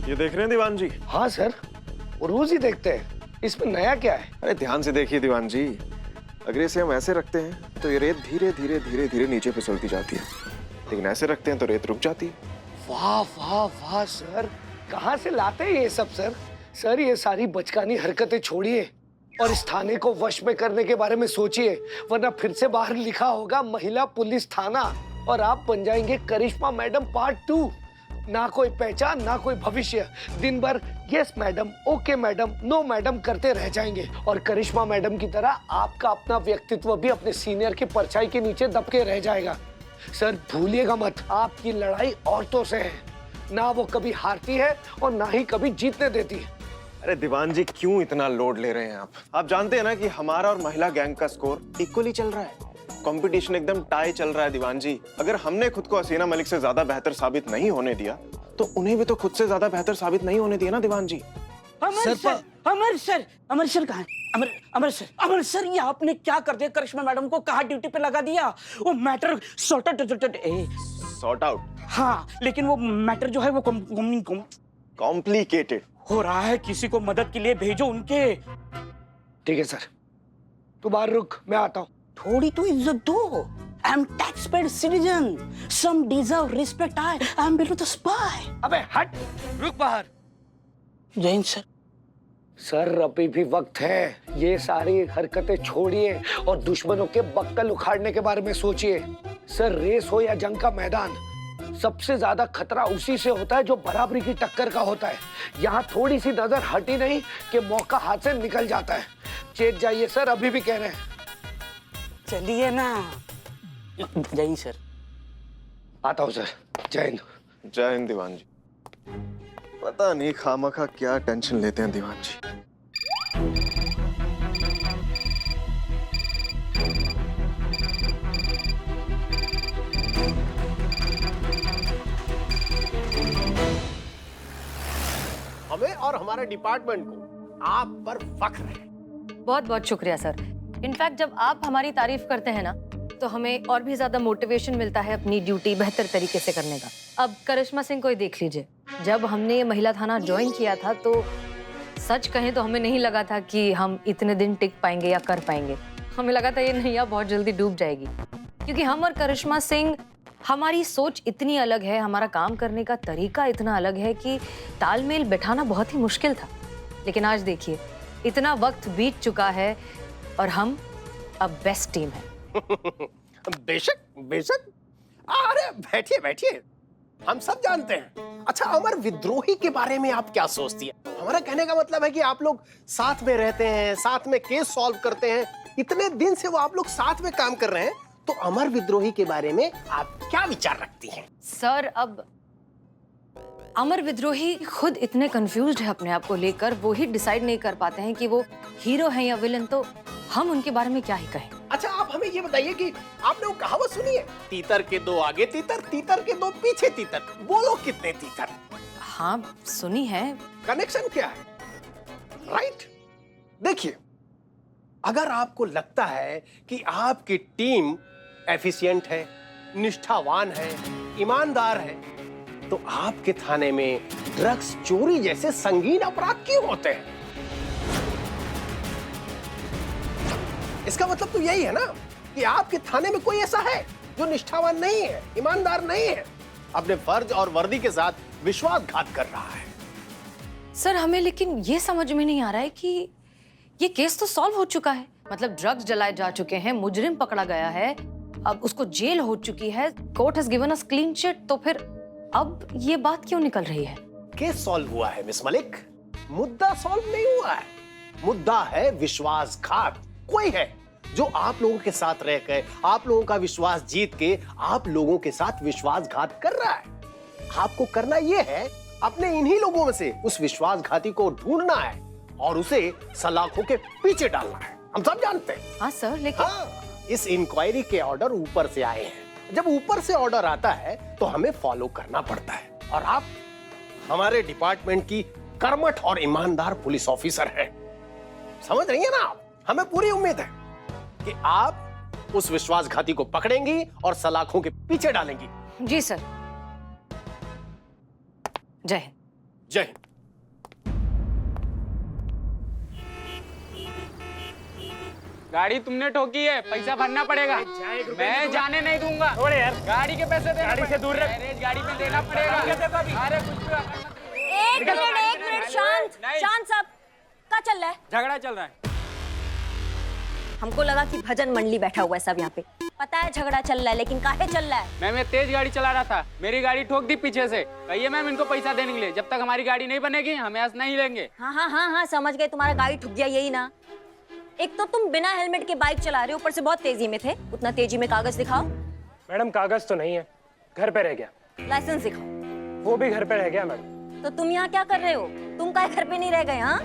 ये देख रहे हैं दीवान जी? हाँ सर, वो रोज ही देखते हैं। इसमें नया क्या है? अरे ध्यान से देखिए दीवान जी, अगर इसे हम ऐसे रखते हैं तो ये रेत धीरे धीरे धीरे धीरे नीचे फिसलती जाती है, लेकिन ऐसे रखते हैं तो रेत रुक जाती है। वाह वाह वाह सर, कहाँ से लाते हैं ये सब सर? सर ये सारी बचकानी हरकतें छोड़िए और इस थाने को वश में करने के बारे में सोचिए, वरना फिर से बाहर लिखा होगा महिला पुलिस थाना और आप बन जाएंगे करिश्मा मैडम पार्ट 2। ना कोई पहचान ना कोई भविष्य, दिन भर yes madam, okay madam, no madam करते रह जाएंगे और करिश्मा मैडम की तरह आपका अपना व्यक्तित्व भी अपने सीनियर की परछाई के नीचे दबके रह जाएगा। सर भूलिएगा मत, आपकी लड़ाई औरतों से है, ना वो कभी हारती है और ना ही कभी जीतने देती है। अरे दीवान जी क्यों इतना लोड ले रहे हैं आप? आप जानते हैं ना कि हमारा और महिला गैंग का स्कोर इक्वली चल रहा है, कंपटीशन एकदम टाई चल रहा है दीवान जी। अगर हमने खुद को हसीना मलिक से ज्यादा बेहतर साबित नहीं होने दिया तो उन्हें भी तो खुद से ज्यादा बेहतर साबित नहीं होने दिया ना दीवान जी। अमर सर कहाँ है? अमर सर ये आपने क्या कर दिया? करिश्मा मैडम को कहाँ ड्यूटी पे लगा दिया? वो मैटर सॉर्ट आउट। हाँ, लेकिन वो मैटर जो है वो कॉम्प्लिकेटेड हो रहा है। किसी को मदद के लिए भेजो उनके। ठीक है सर, तू बाहर रुक, मैं आता हूँ। थोड़ी तो इज्जत दो। I am taxpayer citizen. Some deserve respect. I am below the spy. अबे हट, रुक बाहर। जय हिंद सर। सर अभी भी वक्त है, ये सारी हरकतें छोड़िए और दुश्मनों के बक्कल उखाड़ने के बारे में सोचिए। सर रेस हो या जंग का मैदान, सबसे ज्यादा खतरा उसी से होता है जो बराबरी की टक्कर का होता है। यहाँ थोड़ी सी नजर हटी नहीं कि मौका हाथ से निकल जाता है। चेत जाइए सर, अभी भी कह रहे हैं। चलिए ना। जय हिंद सर। आता हूँ सर, जय हिंद। जय हिंद दीवान जी। पता नहीं खामखा क्या टेंशन लेते हैं दीवान जी। हमें और हमारे डिपार्टमेंट को आप पर फख्र है। बहुत बहुत शुक्रिया सर। इनफैक्ट जब आप हमारी तारीफ करते हैं ना तो हमें और भी ज्यादा मोटिवेशन मिलता है अपनी ड्यूटी बेहतर तरीके से करने का। अब करिश्मा सिंह को ही देख लीजिए, जब हमने ये महिला थाना ज्वाइन किया था तो सच कहें तो हमें नहीं लगा था कि हम इतने दिन टिक पाएंगे या कर पाएंगे। हमें लगा था ये नैया बहुत जल्दी डूब जाएगी, क्योंकि हम और करिश्मा सिंह, हमारी सोच इतनी अलग है, हमारा काम करने का तरीका इतना अलग है कि तालमेल बैठाना बहुत ही मुश्किल था। लेकिन आज देखिए, इतना वक्त बीत चुका है और हम अब बेस्ट टीम है। बेशक बेशक। अरे बैठिए बैठिए, हम सब जानते हैं। अच्छा, अमर विद्रोही के बारे में आप क्या सोचती है? हमारा कहने का मतलब है कि आप लोग साथ में रहते हैं, साथ में केस सॉल्व करते हैं, इतने दिन से वो आप लोग साथ में काम कर रहे हैं, तो अमर विद्रोही के बारे में आप क्या विचार रखती हैं? सर अब अमर विद्रोही खुद इतने कंफ्यूज्ड है अपने आप को लेकर, वो ही डिसाइड नहीं कर पाते हैं कि वो हीरो हैं या विलन, तो हम उनके बारे में क्या ही कहें। अच्छा, आप हमें ये बताइए कि आपने वो कहावत सुनी है, तीतर के दो आगे तीतर, तीतर के दो पीछे तीतर, बोलो कितने तीतर? हाँ सुनी है। कनेक्शन क्या है? राइट। देखिए, अगर आपको लगता है कि आपकी टीम एफिशिएंट है, निष्ठावान है, ईमानदार है, तो आपके थाने में ड्रग्स चोरी जैसे संगीन अपराध क्यों होते हैं? इसका मतलब तो यही है ना कि आपके थाने में कोई ऐसा है जो निष्ठावान नहीं है, ईमानदार नहीं है, अपने फर्ज और वर्दी के साथ विश्वासघात कर रहा है। सर हमें लेकिन ये समझ में नहीं आ रहा है कि ये केस तो सॉल्व हो चुका है, मतलब ड्रग्स जलाए जा चुके हैं, मुजरिम पकड़ा गया है, अब उसको जेल हो चुकी है, court has given us clean chit, तो फिर अब ये बात क्यों निकल रही है? केस सॉल्व हुआ है मिस मलिक, मुद्दा सॉल्व नहीं हुआ है। मुद्दा है विश्वासघात। कोई है जो आप लोगों के साथ रहकर आप लोगों का विश्वास जीत के आप लोगों के साथ विश्वासघात कर रहा है। आपको करना यह है, अपने इन्हीं लोगों में से उस विश्वासघाती को ढूंढना है और उसे सलाखों के पीछे डालना है। हम सब जानते हैं। हाँ सर, लेकिन इस इंक्वायरी के ऑर्डर ऊपर से आए हैं। जब ऊपर से ऑर्डर आता है तो हमें फॉलो करना पड़ता है, और आप हमारे डिपार्टमेंट की कर्मठ और ईमानदार पुलिस ऑफिसर हैं। समझ रही है ना आप? हमें पूरी उम्मीद है कि आप उस विश्वासघाती को पकड़ेंगी और सलाखों के पीछे डालेंगी। जी सर। जय हिंद। जय हिंद। गाड़ी तुमने ठोकी है, पैसा भरना पड़ेगा। मैं जाने नहीं दूंगा। छोड़ यार, गाड़ी के पैसे देना गाड़ी से दूर रख। गैरेज गाड़ी में देना पड़ेगा। अरे कुछ भी एक मिनट शांत नहीं। शांत साहब, क्या चल रहा है? झगड़ा चल रहा है। हमको लगा कि भजन मंडली बैठा हुआ है सब यहाँ पे। पता है झगड़ा चल रहा है, लेकिन काहे चल रहा है? मैं तेज गाड़ी चला रहा था, मेरी गाड़ी ठोक दी पीछे से। कहिए मैम इनको पैसा देने के लिए, जब तक हमारी गाड़ी नहीं बनेगी हम यहाँ से नहीं लेंगे। हाँ समझ गए, तुम्हारा गाड़ी ठुक गया यही ना। एक तो तुम बिना हेलमेट के बाइक चला रहे हो, ऊपर से बहुत तेजी में थे। उतना तेजी में कागज दिखाओ। मैडम कागज तो नहीं है, घर पे रह गया। लाइसेंस दिखाओ। वो भी घर पे रह गया मैडम। तो तुम यहाँ क्या कर रहे हो? तुम काहे घर पे नहीं रह गए? हाँ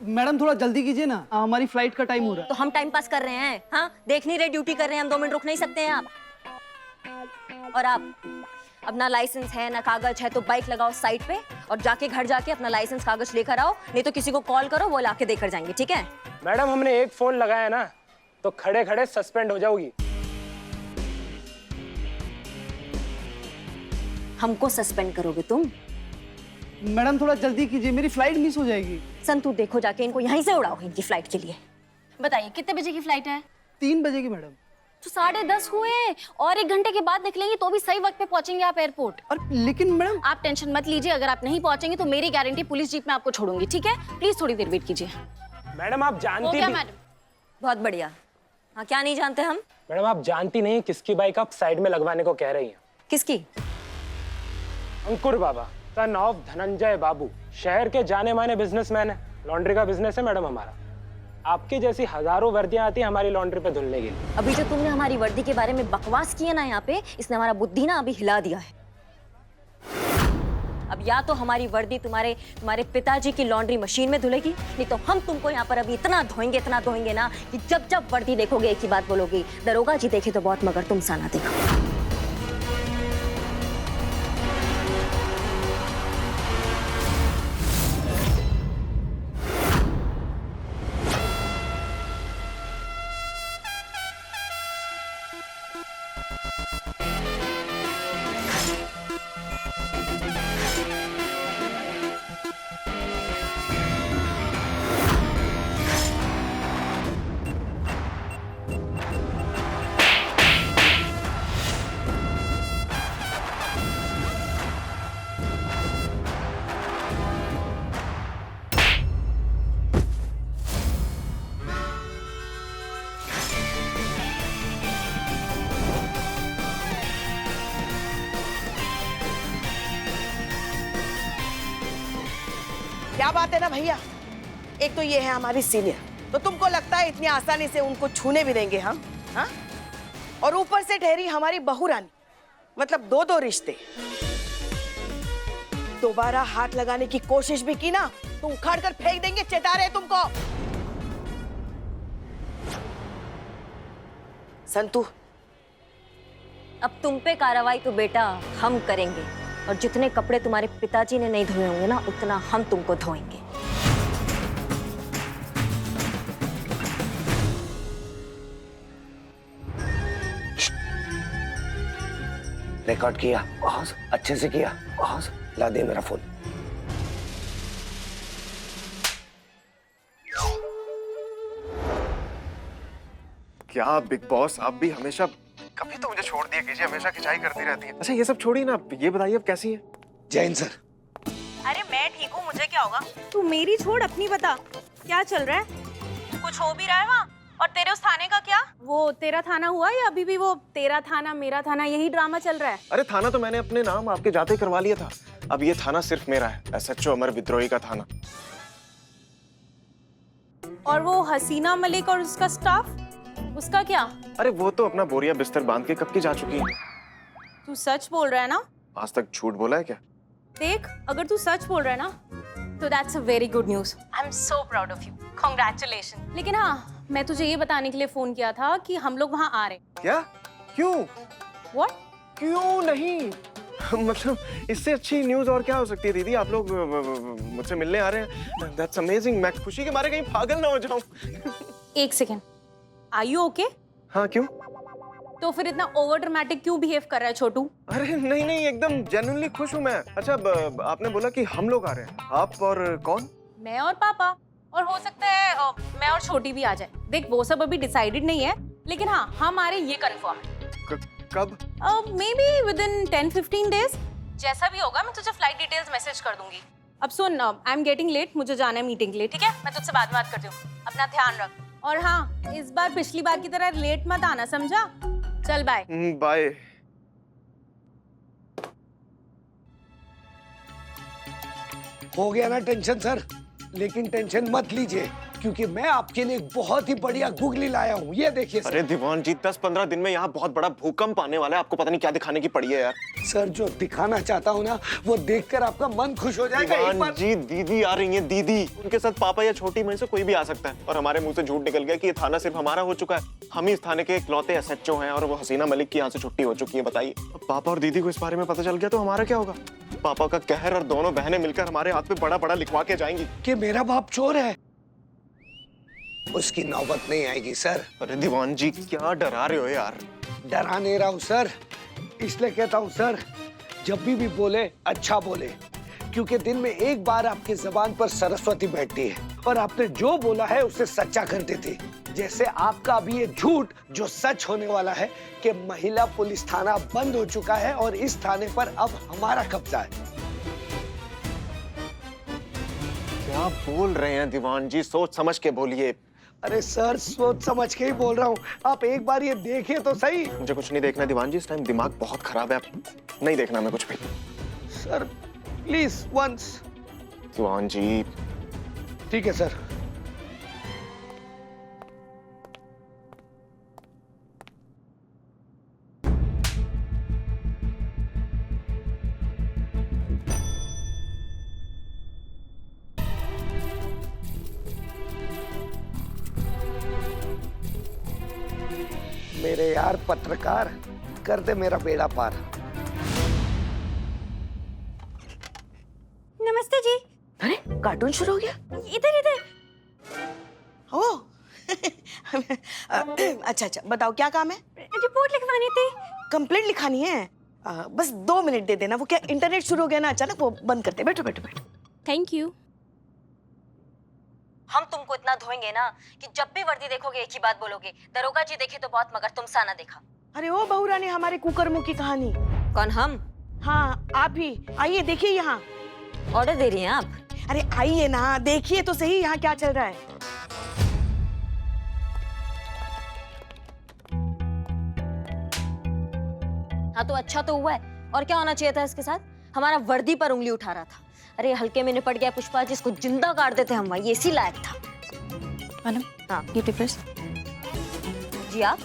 मैडम थोड़ा जल्दी कीजिए ना, हमारी फ्लाइट का टाइम हो रहा है। तो हम टाइम पास कर रहे हैं। हाँ देख नहीं रहे, ड्यूटी कर रहे हैं हम। 2 मिनट रुक नहीं सकते हैं आप? और आप अब ना लाइसेंस है ना कागज है, तो बाइक लगाओ साइड पे और जाके घर जाके अपना लाइसेंस कागज लेकर आओ, नहीं तो किसी को कॉल करो, वो लाके देकर जाएंगे। ठीक है? मैडम हमने एक फोन लगाया ना, तो खड़े खड़े सस्पेंड हो जाओगी। हमको सस्पेंड करोगे तुम? मैडम थोड़ा जल्दी कीजिए, मेरी फ्लाइट मिस हो जाएगी। संतू देखो, जाके इनको यहीं से उड़ाओ इनकी फ्लाइट के लिए। बताइए कितने बजे की फ्लाइट है? 3 बजे की मैडम। तो 10:30 हुए और 1 घंटे के बाद निकलेंगे तो भी सही वक्त पे पहुंचेंगे आप एयरपोर्ट। और लेकिन मैडम आप टेंशन मत लीजिए, अगर आप नहीं पहुंचेंगे तो मेरी गारंटी पुलिस जीप में आपको छोड़ूंगी। ठीक है, प्लीज थोड़ी देर वेट कीजिए। मैडम आप वो जानती क्या भी... मैडम? बहुत बढ़िया। हाँ क्या नहीं जानते हम? मैडम आप जानती नहीं किसकी बाइक आप साइड में लगवाने को कह रही हैं? किसकी? अंकुर बाबा, सन ऑफ धनंजय बाबू, शहर के जाने माने बिजनेसमैन है। लॉन्ड्री का बिजनेस है मैडम हमारा। आपकी जैसी हजारों वर्दियां आती हैं हमारी लॉन्ड्री पे धुलने के लिए। अभी जो तुमने हमारी वर्दी के बारे में बकवास किया ना यहाँ पे, इसने हमारा बुद्धि ना अभी हिला दिया है। अब या तो हमारी वर्दी तुम्हारे पिताजी की लॉन्ड्री मशीन में धुलेगी, नहीं तो हम तुमको यहाँ पर अभी इतना धोएंगे ना कि जब जब वर्दी देखोगे एक ही बात बोलोगे, दरोगा जी देखे तो बहुत मगर तुम सा ना देखो। क्या बात है ना भैया, एक तो ये है हमारी सीनियर, तो तुमको लगता है इतनी आसानी से उनको छूने भी देंगे हम? हाँ? और ऊपर से ठहरी हमारी बहू रानी, मतलब 2 रिश्ते। दोबारा हाथ लगाने की कोशिश भी की ना तो उखाड़ कर फेंक देंगे, चेता रहे तुमको। संतू, अब तुम पे कार्रवाई तो बेटा हम करेंगे, और जितने कपड़े तुम्हारे पिताजी ने नहीं धोए होंगे ना, उतना हम तुमको धोएंगे। रिकॉर्ड किया? बहुत अच्छे से किया। बहुत ला दे मेरा फोन। क्या बिग बॉस, आप भी हमेशा, कभी तो मुझे छोड़ दिया कीजिए, हमेशा खिंचाई करती रहती है। अच्छा ये सब छोड़िए ना, ये बताइए अब कैसी है? जैन सर। अरे मैं ठीक हूँ, मुझे क्या होगा? तू मेरी छोड़, अपनी बता, क्या चल रहा है? कुछ हो भी रहा है वहाँ? और तेरे उस थाने का क्या? वो तेरा थाना हुआ या अभी भी वो तेरा थाना मेरा थाना यही ड्रामा चल रहा है? अरे थाना तो मैंने अपने नाम आपके जाते ही करवा लिया था, अब ये थाना सिर्फ मेरा है, SHO अमर विद्रोही का थाना। और वो हसीना मलिक और उसका स्टाफ, उसका क्या? अरे वो तो अपना बोरिया बिस्तर बांध के कब की जा चुकी है। तू सच बोल रहा है ना? आज तक झूठ बोला है क्या? देख, अगर तू सच बोल रहा है ना तो that's a very good news. I am so proud of you, congratulation. लेकिन हाँ, मैं तुझे ये बताने के लिए फोन किया था कि हम लोग वहाँ आ रहे। क्या? क्यों? व्हाट? क्यों नहीं? मतलब इससे अच्छी न्यूज और क्या हो सकती है दीदी? आप लोग मुझसे मिलने आ रहे हैं, दैट्स अमेजिंग। मैं खुशी के मारे कहीं पागल ना हो जाऊं। एक सेकेंड, आर यू ओके? हाँ क्यों? तो फिर इतना ओवर ड्रामेटिक क्यों बिहेव कर रहा है छोटू? अरे नहीं नहीं, एकदम जेन्युइनली खुश हूँ मैं। अच्छा आपने बोला कि हम लोग आ रहे हैं, आप और कौन? मैं और पापा, और हो सकता है मैं और छोटी भी आ जाए। देख वो सब अभी डिसाइडेड नहीं है, लेकिन हाँ हम आ रहे ये कंफर्म है। कब? May be with in 10-15 days. जैसा भी होगा मैं तुझे फ्लाइट डिटेल्स मैसेज कर दूंगी। अब सुन, आई एम गेटिंग लेट, मुझे जाना है मीटिंग के लिए, ठीक है? मैं तुझसे बाद में बात करती हूँ, अपना ध्यान रख। और हाँ, इस बार पिछली बार की तरह लेट मत आना, समझा? चल बाय। बाय। हो गया ना टेंशन सर, लेकिन टेंशन मत लीजिए क्योंकि मैं आपके लिए एक बहुत ही बढ़िया गुगली लाया हूँ। ये देखिए सर। अरे दीवान जी, 10-15 दिन में यहाँ बहुत बड़ा भूकंप आने वाला है, आपको पता नहीं क्या दिखाने की पड़ी है यार। सर जो दिखाना चाहता हूँ ना वो देखकर आपका मन खुश हो जाएगा। एक दीवान बार जी, दीदी आ रही हैं, दीदी। उनके साथ पापा या छोटी में से कोई भी आ सकता है। और हमारे मुंह से झूठ निकल गया कि ये थाना सिर्फ हमारा हो चुका है। हम ही इस थाने के इकलौते एसएचओ हैं और वो हसीना मलिक की यहाँ से छुट्टी हो चुकी है। बताइए, पापा और दीदी को इस बारे में पता चल गया तो हमारा क्या होगा? पापा का कहर और दोनों बहनें मिलकर हमारे हाथ पे बड़ा बड़ा लिखवा के जाएंगी कि मेरा बाप चोर है। उसकी नौबत नहीं आएगी सर। अरे दीवान जी, क्या डरा रहे हो यार? डरा नहीं रहा हूँ सर, इसलिए कहता हूँ सर, जब भी बोले अच्छा बोले, क्योंकि दिन में एक बार आपकी जबान पर सरस्वती बैठती है और आपने जो बोला है उसे सच्चा कर देती। जैसे आपका अभी ये झूठ जो सच होने वाला है कि महिला पुलिस थाना बंद हो चुका है और इस थाने पर अब हमारा कब्जा है। क्या बोल रहे हैं दीवान जी? सोच समझ के बोलिए। अरे सर, सोच समझ के ही बोल रहा हूँ, आप एक बार ये देखिए तो सही। मुझे कुछ नहीं देखना दीवान जी, इस टाइम दिमाग बहुत खराब है, नहीं देखना मैं कुछ भी। Sir please once. Diwan ji. ठीक है सर। मेरे यार पत्रकार, कर दे मेरा बेड़ा पार। नमस्ते जी। अरे कार्टून शुरू हो गया? इधर इधर। ओ अच्छा अच्छा, बताओ क्या काम है? रिपोर्ट लिखवानी थी। कंप्लेंट लिखानी है? बस 2 मिनट दे देना। वो क्या इंटरनेट शुरू हो गया ना अचानक, वो बंद करते। बैठो बैठो बैठो। Thank you. हम तुमको इतना धोएंगे ना कि जब भी वर्दी देखोगे एक ही बात बोलोगे, दरोगा जी देखे तो बहुत मगर तुम सा ना देखा। अरे ओ बहू रानी, हमारे कुकर मुंह की कहानी। कौन? हम? हाँ आप ही। आइए देखिए यहाँ। ऑर्डर दे रही हैं आप? अरे आइए ना, देखिए तो सही यहाँ क्या चल रहा है। हाँ तो अच्छा तो हुआ है, और क्या होना चाहिए था इसके साथ? हमारा वर्दी पर उंगली उठा रहा था। अरे हल्के में निपट गया पुष्पा, जिसको जिंदा काट देते हम वही इसी लायक था। मैडम, हाँ ब्यूटी फर्स्ट। जी आप?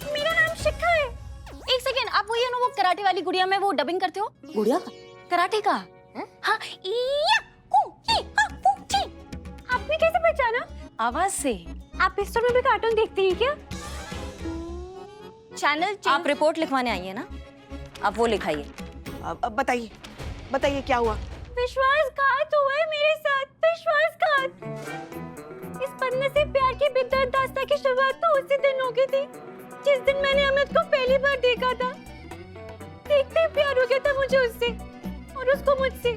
मेरा नाम शिखा है। एक सेकेंड, आप वही है ना वो कराटे वाली गुड़िया में वो डबिंग करते हो? गुड़िया का? कराटे का? हाँ, इया, कू, ही, हा, कू, ची। आपने कैसे पहचाना? आवाज से। आप इस में भी कार्टून देखती हैं क्या? चैनल आप रिपोर्ट लिखवाने आई है ना, आप वो लिखाइए। अब बताइए बताइए क्या हुआ? विश्वासघात हुआ है मेरे साथ, विश्वासघात। इस बंदे से प्यार की बेदर्द दास्तां की शुरुआत तो उसी दिन हो गई थी जिस दिन मैंने अमित को पहली बार देखा था। देखते ही प्यार हो गया था मुझे उससे और उसको मुझसे।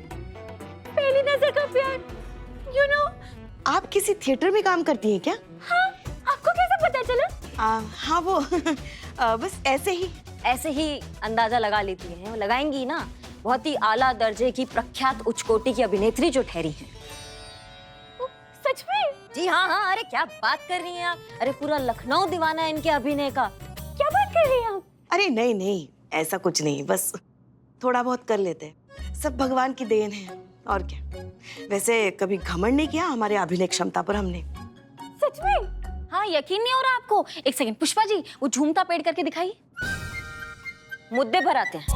पहली नजर का प्यार, you know। आप किसी थिएटर में काम करती हैं क्या? हाँ, आपको कैसे पता चला? हाँ वो बस ऐसे ही अंदाजा लगा लेती हैं, लगाएंगी ना। बहुत ही आला दर्जे की प्रख्यात उच्च कोटि की अभिनेत्री जो ठहरी हैं। सच में? जी हाँ हाँ, अरे क्या बात कर रही हैं आप? अरे पूरा लखनऊ दीवाना है इनके अभिनय का। क्या बात कर रही हैं आप? अरे नहीं नहीं, ऐसा कुछ नहीं, बस थोड़ा बहुत कर लेते हैं। सब भगवान की देन है और क्या। वैसे कभी घमंड नहीं किया हमारे अभिनय क्षमता पर हमने। सच में? हाँ, यकीन नहीं हो रहा आपको? एक सेकंड पुष्पा जी, वो झूमता पेड़ करके दिखाइए। मुद्दे पर आते हैं,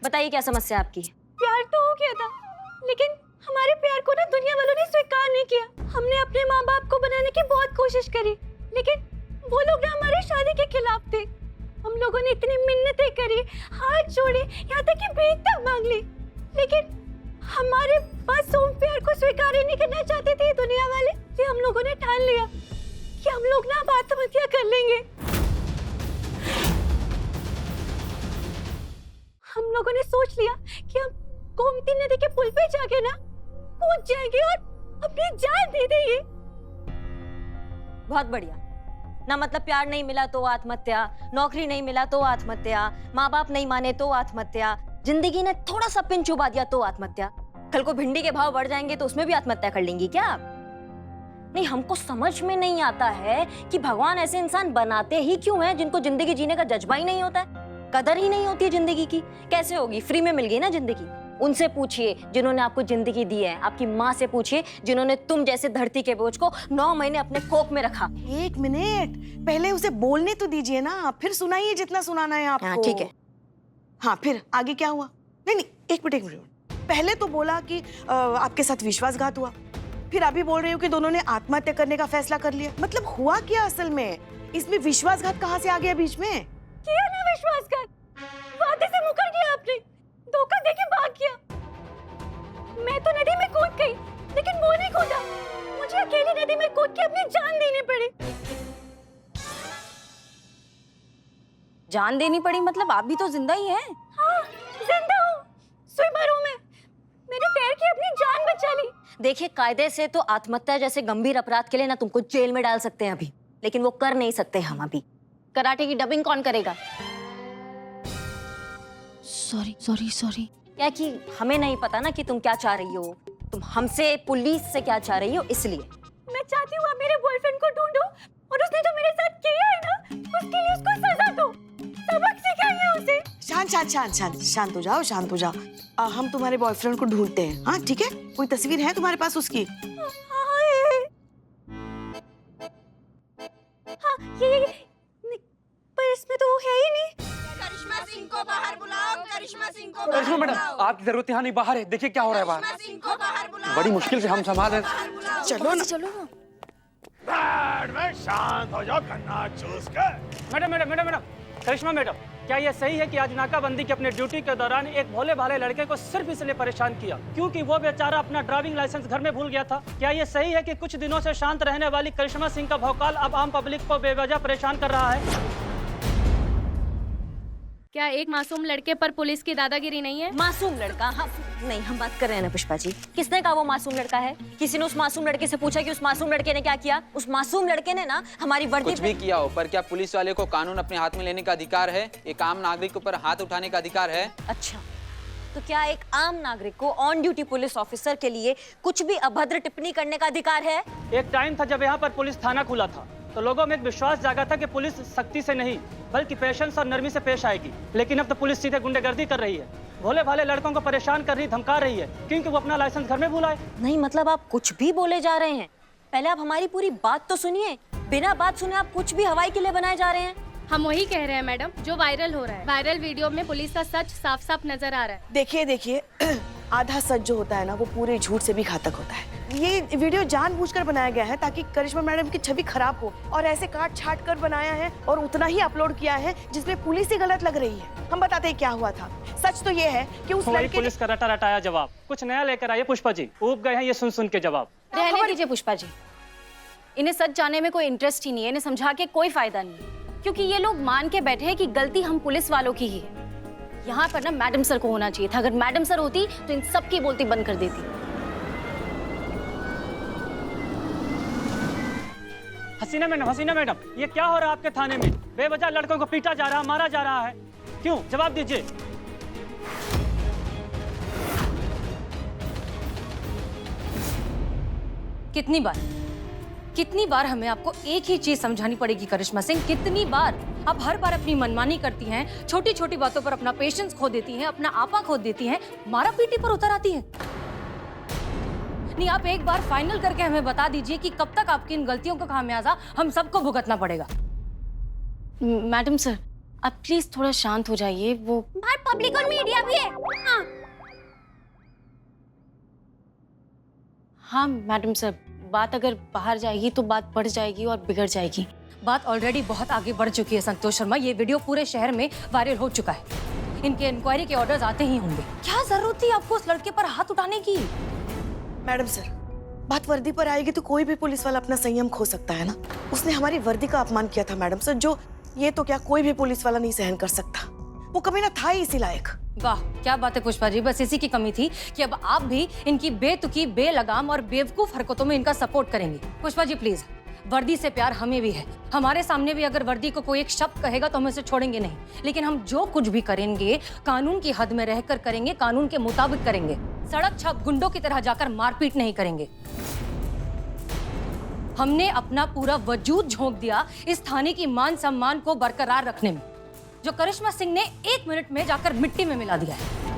बताइए क्या समस्या आपकी? प्यार तो हो गया था, लेकिन हमारे प्यार को ना दुनिया वालों ने स्वीकार नहीं किया। हमने अपने माँ बाप को बनाने की बहुत कोशिश करी, लेकिन वो लोग ना हमारी शादी के खिलाफ थे। हम लोगों ने इतनी मिन्नतें करी, हाथ जोड़े, यहाँ तक कि भीख तक मांग ली, लेकिन हमारे पास ओम प्यार को स्वीकार ही नहीं करना चाहते थे दुनिया वाले। फिर हम लोगों ने ठान लिया कि हम लोग ना आत्महत्या कर लेंगे। लोगों ने सोच लिया कि हम गोमती नदी के पुल पे जाके ना कूद जाएंगे और अपनी जान दे देंगे। बहुत बढ़िया ना, मतलब प्यार नहीं मिला तो आत्महत्या, नौकरी नहीं मिला तो आत्महत्या, माँ बाप नहीं माने तो आत्महत्या, जिंदगी ने थोड़ा सा पिन चुबा दिया तो आत्महत्या, कल को भिंडी के भाव बढ़ जाएंगे तो उसमें भी आत्महत्या कर लेंगी क्या आप? नहीं, हमको समझ में नहीं आता है कि भगवान ऐसे इंसान बनाते ही क्यों हैं जिनको जिंदगी जीने का जज्बा ही नहीं होता है, कदर ही नहीं होती है जिंदगी की। कैसे होगी? फ्री में मिल गई ना जिंदगी। उनसे पूछिए जिन्होंने आपको जिंदगी दी है, आपकी माँ से पूछिए जिन्होंने तुम जैसे धरती के बोझ को 9 महीने अपने कोख में रखा। 1 मिनट, पहले उसे बोलने तो दीजिए ना, फिर सुनाइए जितना सुनाना है आपको। हाँ ठीक है। हाँ फिर आगे क्या हुआ? नहीं, एक मिनट। पहले तो बोला कि आपके साथ विश्वासघात हुआ, फिर अभी बोल रहे हो कि दोनों ने आत्महत्या करने का फैसला कर लिया। मतलब हुआ क्या असल में? इसमें विश्वासघात कहाँ से आ गया बीच में? किया ना विश्वासघात, वादे से मुकर गया आपने, धोखा देके भाग गया। मैं तो नदी में कूद गई, लेकिन वो नहीं कूदा। मुझे अकेली नदी में कूद के अपनी जान देनी पड़ी। जान देनी पड़ी मतलब आप भी तो जिंदा ही हैं। हाँ, जिंदा हूँ, स्विमर हूँ मैं। मैंने तैर के अपनी जान बचा ली। देखिए, कायदे से तो आत्महत्या जैसे गंभीर अपराध के लिए ना तुमको जेल में डाल सकते हैं अभी, लेकिन वो कर नहीं सकते हम अभी। कराटे की डबिंग कौन करेगा? सॉरी। क्या कि हमें नहीं पता ना कि तुम क्या चाह रही हो, तुम हमसे पुलिस से क्या चाह रही हो, इसलिए मैं चाहती हूँ आप मेरे बॉयफ्रेंड को ढूंढो और उसने जो मेरे साथ किया है ना, उसके लिए उसको सजा दो, सबक सिखाइए उसे। शांत हो जाओ। हम तुम्हारे बॉयफ्रेंड को ढूंढते हैं। हाँ ठीक है, कोई तस्वीर है तुम्हारे पास उसकी? हाँ, ये पर इसमें तो वो है ही नहीं। करिश्मा सिंह को बाहर बुलाओ, करिश्मा सिंह को करिश्मा मैडम, आपकी जरूरत यहाँ नहीं, बाहर है, देखिए क्या हो रहा है बाहर। सिंह को बाहर बुलाओ। बड़ी मुश्किल से हम संभाल रहे। चलो ना। शांत हो जाओ, गन्ना चूस कर। मैडम, करिश्मा मैडम, क्या ये सही है कि आज नाकाबंदी के अपने ड्यूटी के दौरान एक भोले भाले लड़के को सिर्फ इसलिए परेशान किया क्योंकि वो बेचारा अपना ड्राइविंग लाइसेंस घर में भूल गया था? क्या ये सही है कि कुछ दिनों से शांत रहने वाली करिश्मा सिंह का भौकाल अब आम पब्लिक को बेवजह परेशान कर रहा है? क्या एक मासूम लड़के पर पुलिस की दादागिरी नहीं है? मासूम लड़का? हाँ, नहीं, हम बात कर रहे हैं ना पुष्पा जी, किसने कहा वो मासूम लड़का है? किसी ने उस मासूम लड़के से पूछा कि उस मासूम लड़के ने क्या किया? उस मासूम लड़के ने ना हमारी वर्दी कुछ भी किया हो, पर क्या पुलिस वाले को कानून अपने हाथ में लेने का अधिकार है? एक आम नागरिक के ऊपर हाथ उठाने का अधिकार है? अच्छा, तो क्या एक आम नागरिक को ऑन ड्यूटी पुलिस ऑफिसर के लिए कुछ भी अभद्र टिप्पणी करने का अधिकार है? एक टाइम था जब यहाँ पर पुलिस थाना खुला था तो लोगों में एक विश्वास जागा था कि पुलिस सख्ती से नहीं बल्कि पेशेंस और नरमी से पेश आएगी, लेकिन अब तो पुलिस सीधे गुंडागर्दी कर रही है, भोले भाले लड़कों को परेशान कर रही, धमका रही है क्योंकि वो अपना लाइसेंस घर में भूला है। नहीं, मतलब आप कुछ भी बोले जा रहे हैं। पहले आप हमारी पूरी बात तो सुनिए, बिना बात सुने आप कुछ भी हवाई के लिए बनाए जा रहे हैं। हम वही कह रहे हैं मैडम जो वायरल हो रहा है। वायरल वीडियो में पुलिस का सच साफ साफ नजर आ रहा है। देखिए आधा सच जो होता है ना, वो पूरे झूठ से भी घातक होता है। ये वीडियो जानबूझकर बनाया गया है ताकि करिश्मा मैडम की छवि खराब हो, और ऐसे काट छाट कर बनाया है और उतना ही अपलोड किया है जिसमें पुलिस ही गलत लग रही है। हम बताते हैं क्या हुआ था। सच तो ये है कि उस लड़के पुलिस का रटा रटाया जवाब कुछ नया लेकर आइए पुष्पा जी, ऊब गए हैं ये सुन के जवाब। रहने दीजिए पुष्पा जी, इन्हें सच जानने में कोई इंटरेस्ट ही नहीं है, इन्हें समझा के कोई फायदा नहीं, क्योंकि ये लोग मान के बैठे हैं कि गलती हम पुलिस वालों की ही है। यहाँ पर ना मैडम सर को होना चाहिए था, अगर मैडम सर होती तो इन सब की बोलती बंद कर देती। हसीना मैडम, ये क्या हो रहा है आपके थाने में? बेवजह लड़कों को पीटा जा रहा है, मारा जा रहा है, क्यों? जवाब दीजिए। कितनी बार हमें आपको एक ही चीज समझानी पड़ेगी करिश्मा सिंह? कितनी बार? आप हर बार अपनी मनमानी करती हैं, छोटी छोटी बातों पर अपना पेशेंस खो देती हैं, अपना आपा खो देती हैं, मारा पीटी पर उतर आती हैं। नहीं, आप एक बार फाइनल करके हमें बता दीजिए कि कब तक आपकी इन गलतियों का खामियाजा हम सबको भुगतना पड़ेगा। मैडम सर, आप प्लीज थोड़ा शांत हो जाइए। वो बाहर पब्लिक और मीडिया भी है। हाँ मैडम सर, बात अगर बाहर जाएगी तो बात बढ़ जाएगी और बिगड़ जाएगी। बात ऑलरेडी बहुत आगे बढ़ चुकी है संतोष शर्मा, ये वीडियो पूरे शहर में वायरल हो चुका है, इनके इंक्वायरी के ऑर्डर्स आते ही होंगे। क्या जरूरत थी आपको उस लड़के पर हाथ उठाने की? मैडम सर, बात वर्दी पर आएगी तो कोई भी पुलिस वाला अपना संयम खो सकता है ना। उसने हमारी वर्दी का अपमान किया था मैडम सर, जो ये तो क्या कोई भी पुलिस वाला नहीं सहन कर सकता। वो कभी ना था ही इसी लायक। वाह क्या बात है पुष्पा जी, बस इसी की कमी थी कि अब आप भी इनकी बेतुकी, बेलगाम और बेवकूफ हरकतों में इनका सपोर्ट करेंगे। पुष्पा जी प्लीज, वर्दी से प्यार हमें भी है, हमारे सामने भी अगर वर्दी को कोई एक शब्द कहेगा तो हम इसे छोड़ेंगे नहीं, लेकिन हम जो कुछ भी करेंगे कानून की हद में रहकर करेंगे, कानून के मुताबिक करेंगे। सड़क छाप गुंडों की तरह जाकर मारपीट नहीं करेंगे। हमने अपना पूरा वजूद झोंक दिया इस थाने की मान सम्मान को बरकरार रखने में, जो करिश्मा सिंह ने 1 मिनट में जाकर मिट्टी में मिला दिया है।